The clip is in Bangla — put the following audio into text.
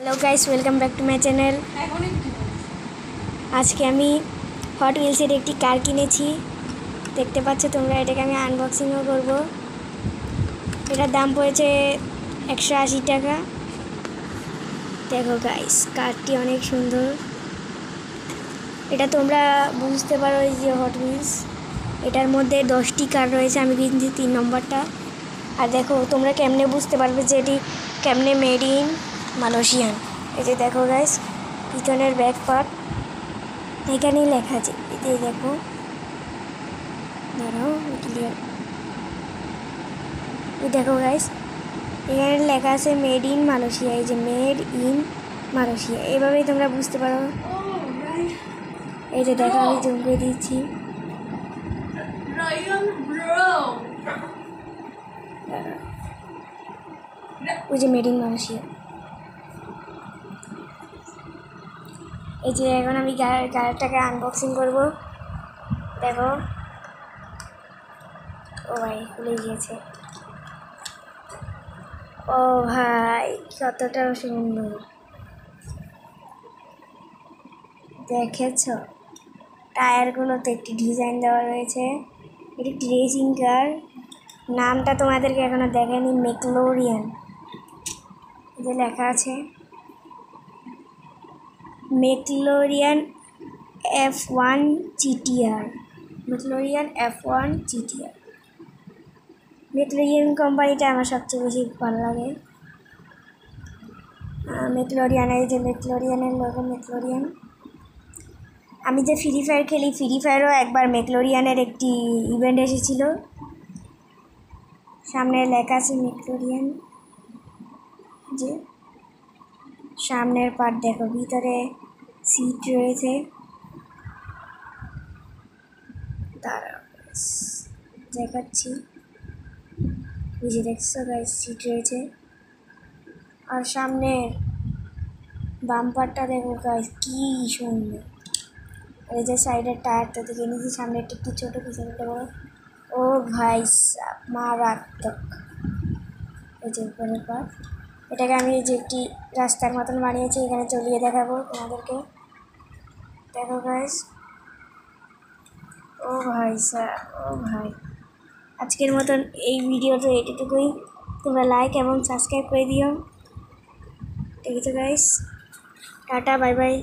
Hello guys, welcome back to my channel. আজকে আমি হট হুইলসের একটি কার কিনেছি, দেখতে পাচ্ছ তোমরা। এটাকে আমি আনবক্সিংও করব। এটার দাম পড়েছে 180 টাকা। দেখো গাইস, কারটি অনেক সুন্দর। এটা তোমরা বুঝতে পারো এই যে হট হুইলস, এটার মধ্যে 10টি কার রয়েছে। আমি কিনছি 3 নম্বরটা। আর দেখো তোমরা কেমনে বুঝতে পারবে যে এটি কেমনে মেড ইন মালয়েশিয়ান। এই যে দেখো গাইস, পিছনের ব্যাক পার্ট এখানেই লেখা আছে। এই দেখো, দাঁড়াও ক্লিয়ার। এই দেখো গাইস, এখানে লেখা আছে মেড ইন মালয়েশিয়া। এই যে মেড ইন মালয়েশিয়া, এভাবেই তোমরা বুঝতে পারো। এই যে দেখো, আমি জুম করে দিচ্ছি। ওই যে মেড ইন মালয়েশিয়া। এই যে এখন আমি গাড়িটাকে আনবক্সিং করব। দেখো, ও ভাই খুলে গিয়েছে। ও ভাই, কতটা সুন্দর দেখেছ। টায়ারগুলোতে একটি ডিজাইন দেওয়া রয়েছে। এটি একটি রেসিং কার। নামটা তোমাদেরকে এখনো দেখেনি, ম্যাকলোরিয়ান। যে লেখা আছে ম্যাকলোরিয়ান F1 GTR। ম্যাকলোরিয়ান F1 GTR। ম্যাকলোরিয়ান কোম্পানিটা আমার সবচেয়ে বেশি ভালো লাগে। ম্যাকলোরিয়ান, এই যে ম্যাকলোরিয়ানের লোগো, ম্যাকলোরিয়ান। আমি যে ফ্রি ফায়ার খেলি, ফ্রি ফায়ারও একবার ম্যাকলোরিয়ানের একটি ইভেন্ট এসেছিল। সামনে লেখা আছে ম্যাকলোরিয়ান। যে সামনের পার্ট দেখো, ভিতরে সিট রয়েছে। দাঁড়াও দেখাচ্ছি। এই যে দেখছো গাইস, সিট রয়েছে। আর সামনের বাম্পারটা দেখো গাইস, কি সুন্দর। এই যে সাইডের টায়ারটা দেখে নিয়েছি, সামনে একটু ছোট, পিছনে একটা বড়। ও ভাই মারাত্মক। এই যে উপরের পার্ট, এটাকে আমি এই যে একটি রাস্তার মতন বানিয়েছি, এখানে চলিয়ে দেখাবো তোমাদেরকে। দেখো গাইস, ও ভাই ও ভাই। আজকের মতন এই ভিডিওটা এটুকুই। তোমরা লাইক এবং সাবস্ক্রাইব করে দিও। ঠিক আছে গাইস, টাটা, বাই বাই।